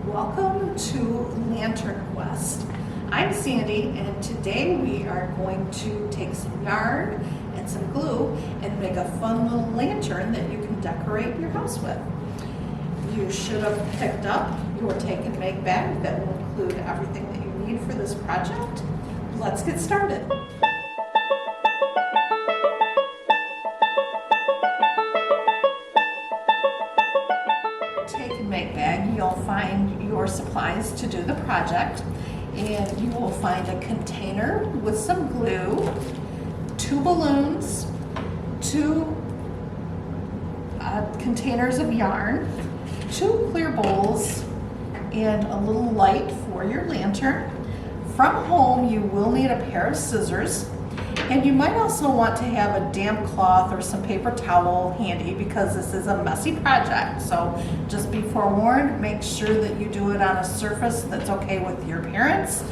Welcome to Lantern Quest. I'm Sandy, and today we are going to take some yarn and some glue and make a fun little lantern that you can decorate your house with. You should have picked up your take and make bag that will include everything that you need for this project. Let's get started. Take and make bag, you'll find your supplies to do the project, and you will find a container with some glue, 2 balloons, 2 containers of yarn, 2 clear bowls, and a little light for your lantern. From home, you will need a pair of scissors, and you might also want to have a damp cloth or some paper towel handy because this is a messy project. So just be forewarned, make sure that you do it on a surface that's okay with your parents,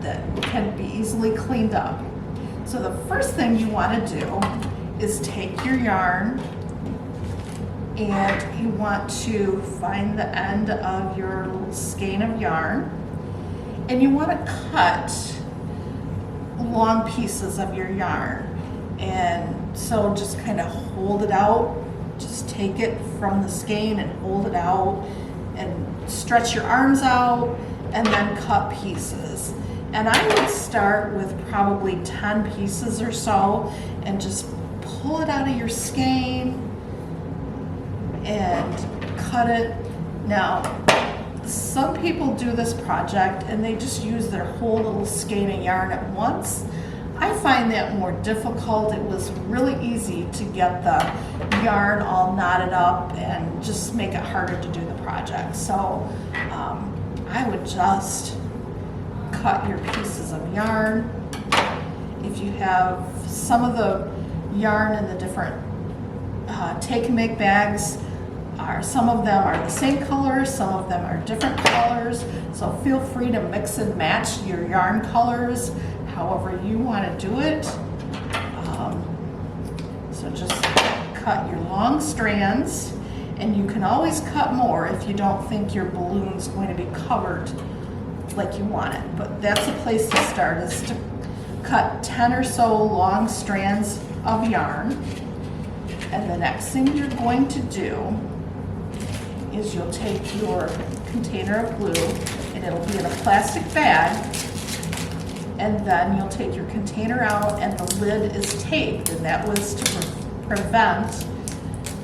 that can be easily cleaned up. So the first thing you want to do is take your yarn, and you want to find the end of your little skein of yarn, and you want to cut long pieces of your yarn. And so just kind of hold it out, just take it from the skein and hold it out and stretch your arms out and then cut pieces. And I would start with probably 10 pieces or so and just pull it out of your skein and cut it. Now, some people do this project and they just use their whole little skein of yarn at once. I find that more difficult. It was really easy to get the yarn all knotted up and just make it harder to do the project. So I would just cut your pieces of yarn. If you have some of the yarn in the different take and make bags, some of them are the same color, some of them are different colors, so feel free to mix and match your yarn colors however you want to do it. So just cut your long strands, and you can always cut more if you don't think your balloon's going to be covered like you want it, but that's a place to start, is to cut 10 or so long strands of yarn. And the next thing you're going to do is you'll take your container of glue, and it'll be in a plastic bag, and then you'll take your container out and the lid is taped, and that was to prevent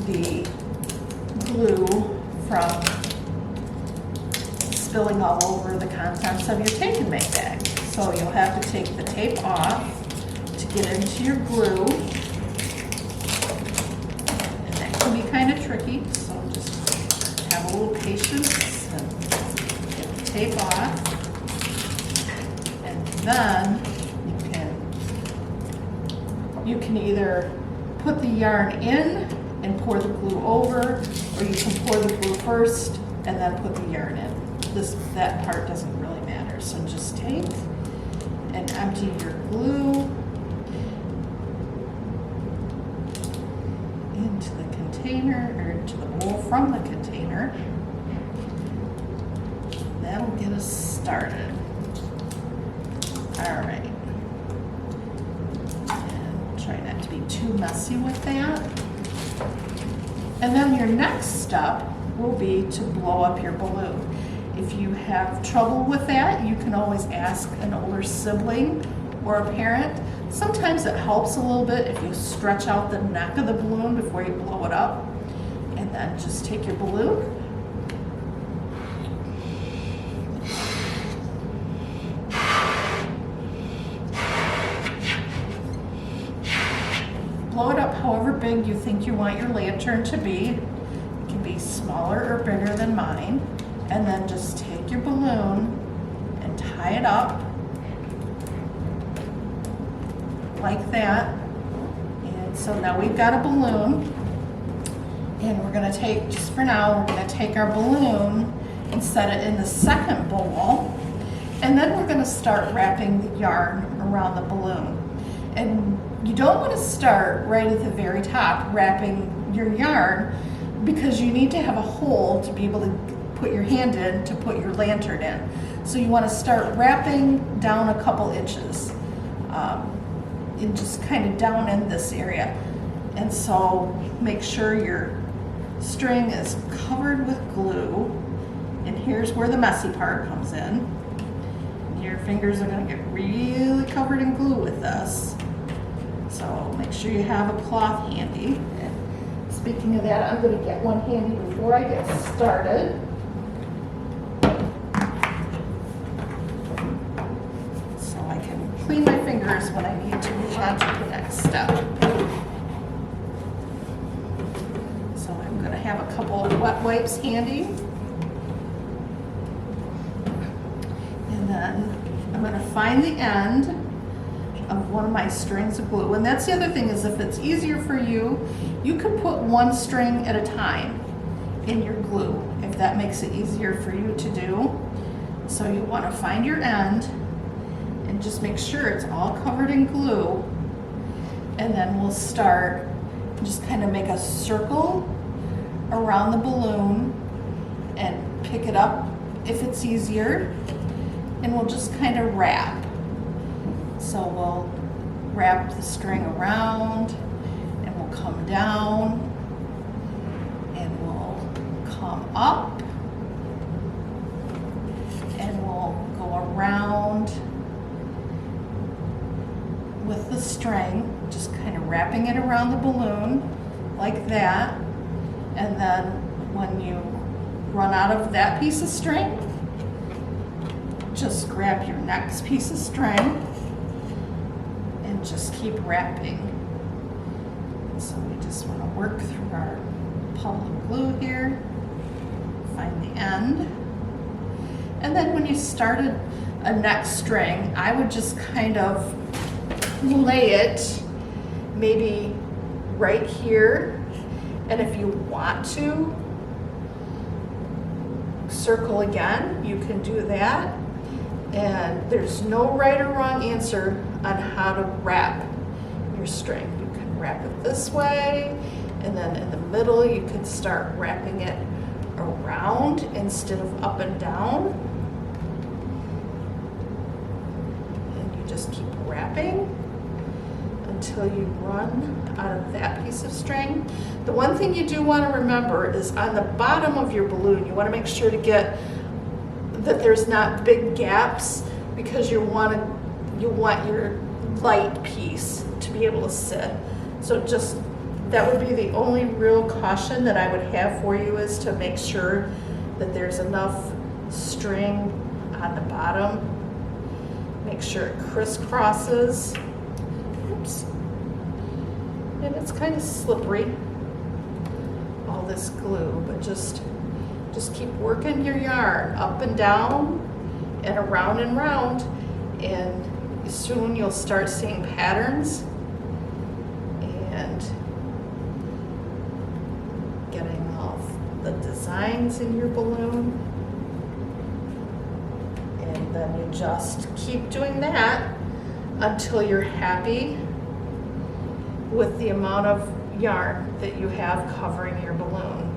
the glue from spilling all over the contents of your take and make bag. So you'll have to take the tape off to get into your glue, and that can be kind of tricky, so just have a little patience and get the tape off, and then you can either put the yarn in and pour the glue over, or you can pour the glue first and then put the yarn in. That part doesn't really matter. So just take and empty your glue into the container, or into the bowl from the container. That'll get us started. All right. And try not to be too messy with that. And then your next step will be to blow up your balloon. If you have trouble with that, you can always ask an older sibling or a parent. Sometimes it helps a little bit if you stretch out the neck of the balloon before you blow it up. And then just take your balloon, blow it up however big you think you want your lantern to be. It can be smaller or bigger than mine. And then just take your balloon and tie it up like that. And so now we've got a balloon, and we're going to take, just for now, we're going to take our balloon and set it in the second bowl, and then we're going to start wrapping the yarn around the balloon. And you don't want to start right at the very top wrapping your yarn, because you need to have a hole to be able to put your hand in to put your lantern in. So you want to start wrapping down a couple inches, and just kind of down in this area. And so make sure your string is covered with glue. And here's where the messy part comes in. Your fingers are going to get really covered in glue with this. So make sure you have a cloth handy. And speaking of that, I'm going to get one handy before I get started. So I can clean my fingers when I need to move on to the next step. So I'm going to have a couple of wet wipes handy. And then I'm going to find the end of one of my strings of glue. And that's the other thing, is if it's easier for you, you can put one string at a time in your glue, if that makes it easier for you to do. So you want to find your end and just make sure it's all covered in glue. And then we'll start, just kind of make a circle around the balloon and pick it up if it's easier. And we'll just kind of wrap. So we'll wrap the string around and we'll come down and we'll come up and we'll go around with the string, just kind of wrapping it around the balloon like that. And then when you run out of that piece of string, just grab your next piece of string and just keep wrapping. So we just want to work through our puddle of glue here, find the end. And then when you started a next string, I would just kind of lay it maybe right here. And if you want to circle again, you can do that. And there's no right or wrong answer on how to wrap your string. You can wrap it this way, and then in the middle you can start wrapping it around instead of up and down. And you just keep wrapping until you run out of that piece of string. The one thing you do want to remember is on the bottom of your balloon, you want to make sure to get that there's not big gaps, because you want your light piece to be able to sit. So just, that would be the only real caution that I would have for you, is to make sure that there's enough string on the bottom. Make sure it crisscrosses. Oops. And it's kind of slippery, all this glue, but just keep working your yarn up and down and around and round, and soon you'll start seeing patterns and getting all the designs in your balloon. And then you just keep doing that until you're happy with the amount of yarn that you have covering your balloon.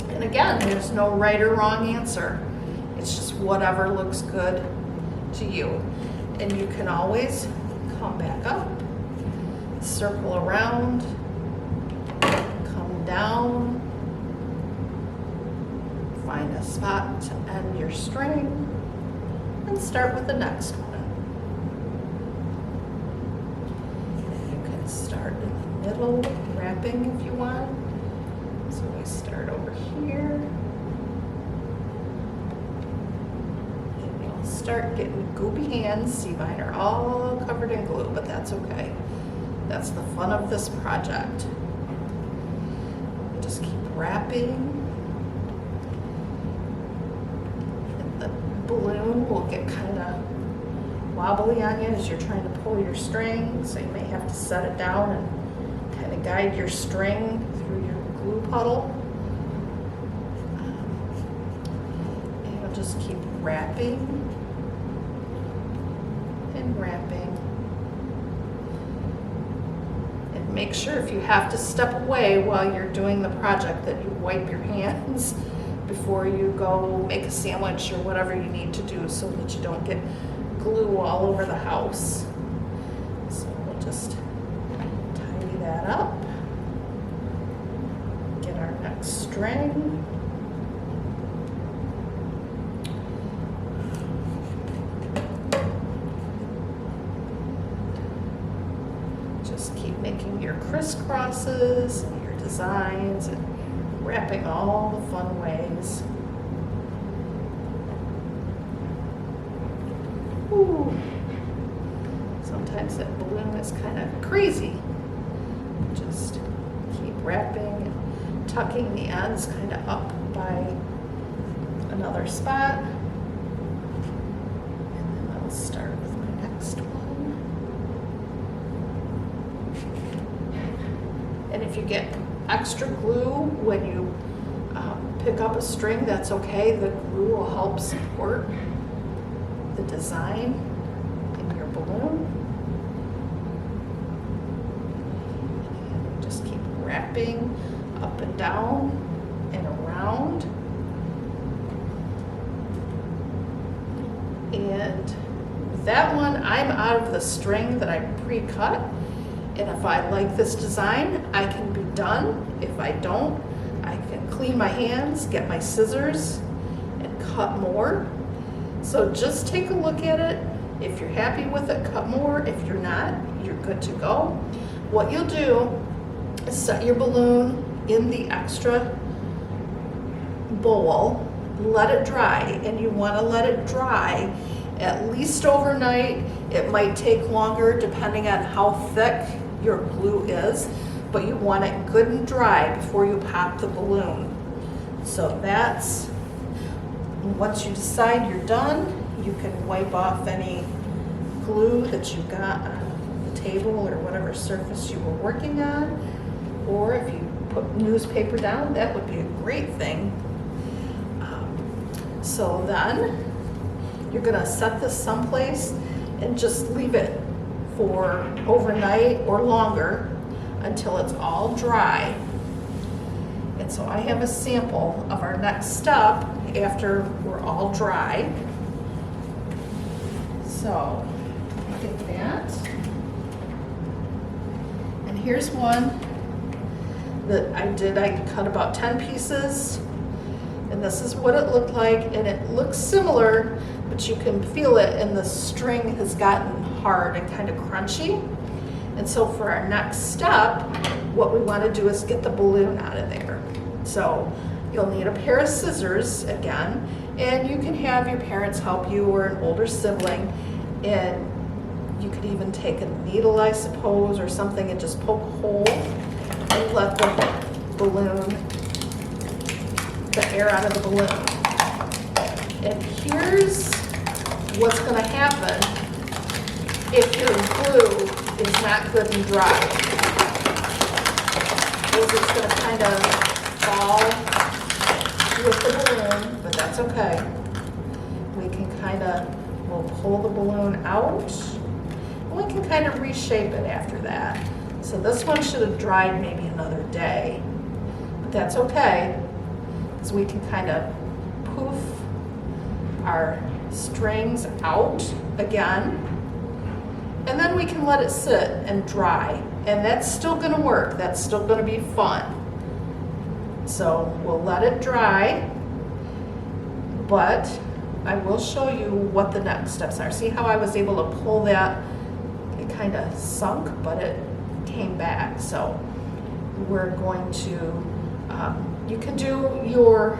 And again, there's no right or wrong answer. It's just whatever looks good to you. And you can always come back up, circle around, come down, find a spot to end your string, and start with the next one. And you can start in the middle, wrapping if you want. So we start over here, and you'll start getting goopy hands. See, mine are all covered in glue, but that's okay. That's the fun of this project. Just keep wrapping, and the balloon will get kind of wobbly on you as you're trying to pull your string, so you may have to set it down and kind of guide your string through your glue puddle. And you'll just keep wrapping and wrapping. And make sure if you have to step away while you're doing the project that you wipe your hands, before you go make a sandwich or whatever you need to do so that you don't get glue all over the house. So we'll just tidy that up. Get our next string. Just keep making your crisscrosses and your designs and wrapping all the fun ways. Ooh. Sometimes that balloon is kind of crazy. Just keep wrapping and tucking the ends kind of up by another spot. And then I'll start with my next one. And if you get extra glue when you pick up a string, that's okay. The glue will help support the design in your balloon. And just keep wrapping up and down and around. And with that one, I'm out of the string that I pre-cut. And if I like this design, I can be done. If I don't, I can clean my hands, get my scissors, and cut more. So just take a look at it. If you're happy with it, cut more. If you're not, you're good to go. What you'll do is set your balloon in the extra bowl, let it dry, and you want to let it dry at least overnight. It might take longer depending on how thick your glue is, but you want it good and dry before you pop the balloon. So that's, once you decide you're done, you can wipe off any glue that you got on the table or whatever surface you were working on, or if you put newspaper down, that would be a great thing. So then you're gonna set this someplace and just leave it for overnight or longer until it's all dry. And so I have a sample of our next step after we're all dry. So look at that. And here's one that I did. I cut about 10 pieces, and this is what it looked like, and it looks similar, but you can feel it, and the string has gotten hard and kind of crunchy. And so for our next step, what we want to do is get the balloon out of there. So you'll need a pair of scissors again, and you can have your parents help you or an older sibling, and you could even take a needle, I suppose, or something, and just poke a hole and let the balloon, the air out of the balloon. And here's what's going to happen if your glue is not good and dry. Is it's going to kind of fall with the balloon, but that's okay. We can kind of, we'll pull the balloon out, and we can kind of reshape it after that. So this one should have dried maybe another day, but that's okay, because we can kind of poof our strings out again, and then we can let it sit and dry, and that's still going to work. That's still going to be fun. So we'll let it dry, but I will show you what the next steps are. See how I was able to pull that? It kind of sunk, but it came back. So we're going to, you can do your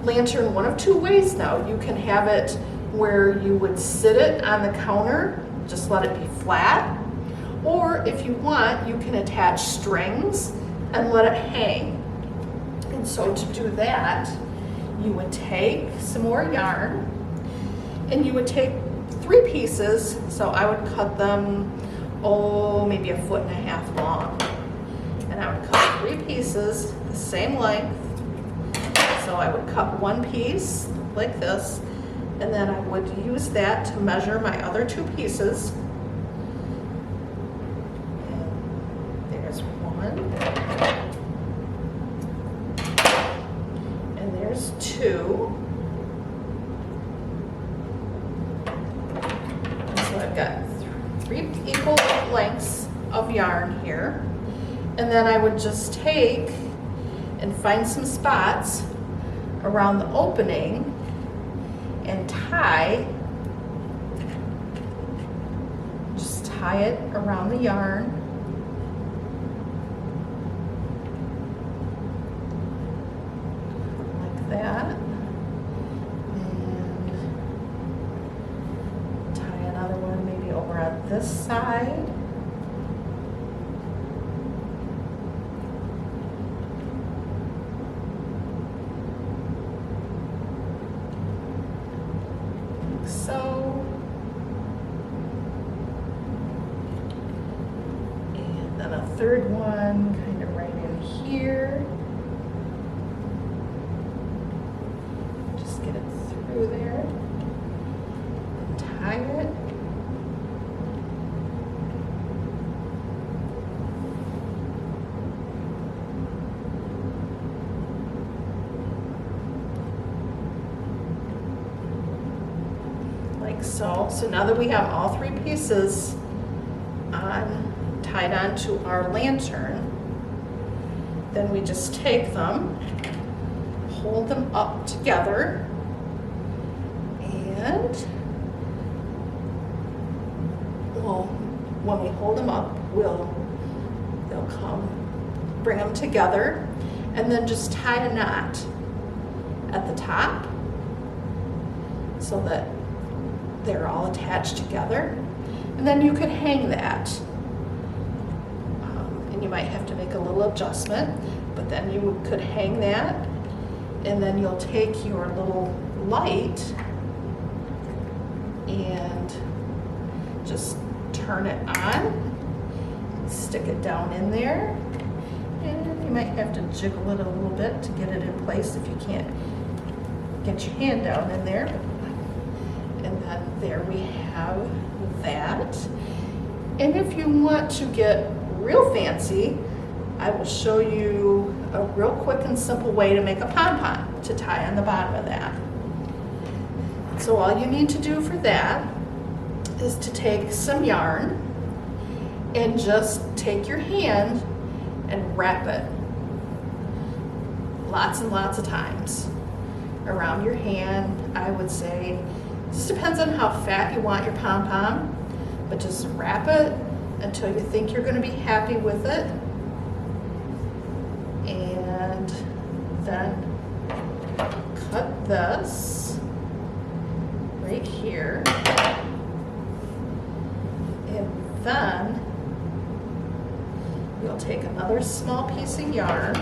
lantern one of two ways now. You can have it where you would sit it on the counter, just let it be flat, or if you want, you can attach strings and let it hang. And so to do that, you would take some more yarn, and you would take 3 pieces, so I would cut them, maybe 1.5 feet long, and I would cut 3 pieces the same length. So I would cut 1 piece like this, and then I would use that to measure my other 2 pieces. And there's 1, and there's got 3 equal lengths of yarn here. And then I would just take and find some spots around the opening and just tie it around the yarn. Like that. And tie another one maybe over on this side. So, and then a third one kind of right in here. Just get it through there and tie it. Like so. So now that we have all 3 pieces tied onto our lantern, then we just take them, hold them up together, and well, when we hold them up, they'll come, bring them together, and then just tie a knot at the top so that they're all attached together. And then you could hang that. And you might have to make a little adjustment, but then you could hang that, and then you'll take your little light and just turn it on, stick it down in there, and you might have to jiggle it a little bit to get it in place if you can't get your hand down in there. And then there we have that. And if you want to get real fancy, I will show you a real quick and simple way to make a pom-pom to tie on the bottom of that. So all you need to do for that is to take some yarn and just take your hand and wrap it lots and lots of times around your hand. I would say, just depends on how fat you want your pom-pom, but just wrap it until you think you're going to be happy with it. And then cut this right here. And then you'll take another small piece of yarn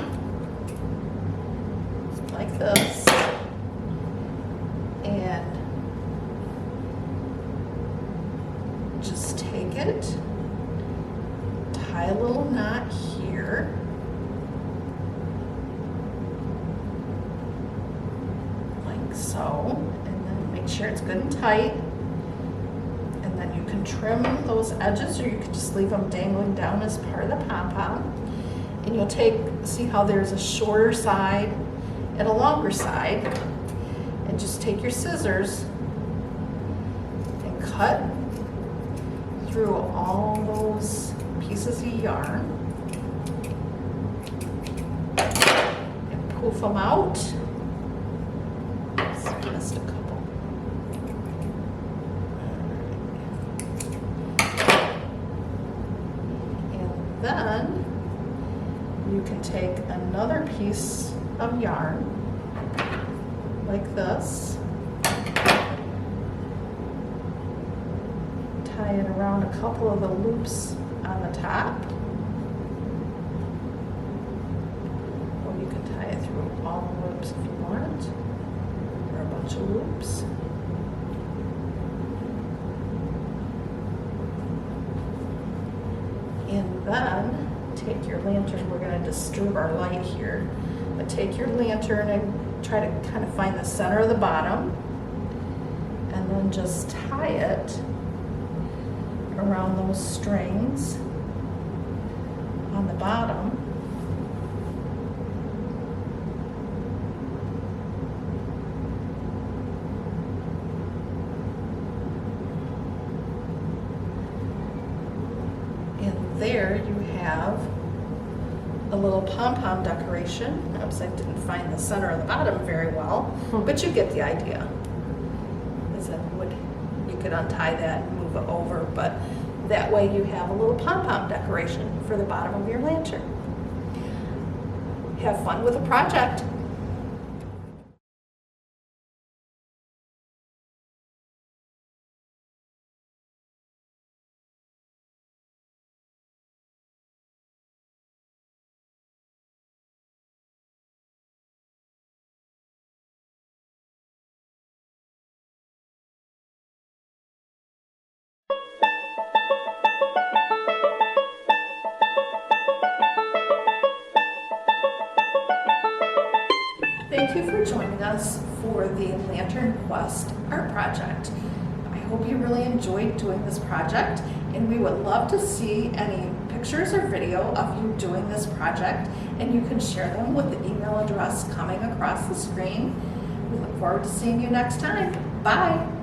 like this and just take it, tie a little knot here, like so, and then make sure it's good and tight. And then you can trim those edges, or you can just leave them dangling down as part of the pom-pom. And you'll see how there's a shorter side and a longer side, and just take your scissors and cut through all those pieces of yarn and poof them out. Missed a couple. And then you can take another piece of yarn like this, tie it around a couple of the loops on the top, or you can tie it through all the loops if you want, or a bunch of loops. And then take your lantern. We're going to disturb our light here, but take your lantern and try to kind of find the center of the bottom, and then just tie it around those strings on the bottom. a little pom-pom decoration. Oops, I didn't find the center of the bottom very well, but you get the idea. You could untie that and move it over, but that way you have a little pom-pom decoration for the bottom of your lantern. Have fun with the project. Thank you for joining us for the Lantern Quest art project. I hope you really enjoyed doing this project, and we would love to see any pictures or video of you doing this project, and you can share them with the email address coming across the screen. We look forward to seeing you next time. Bye!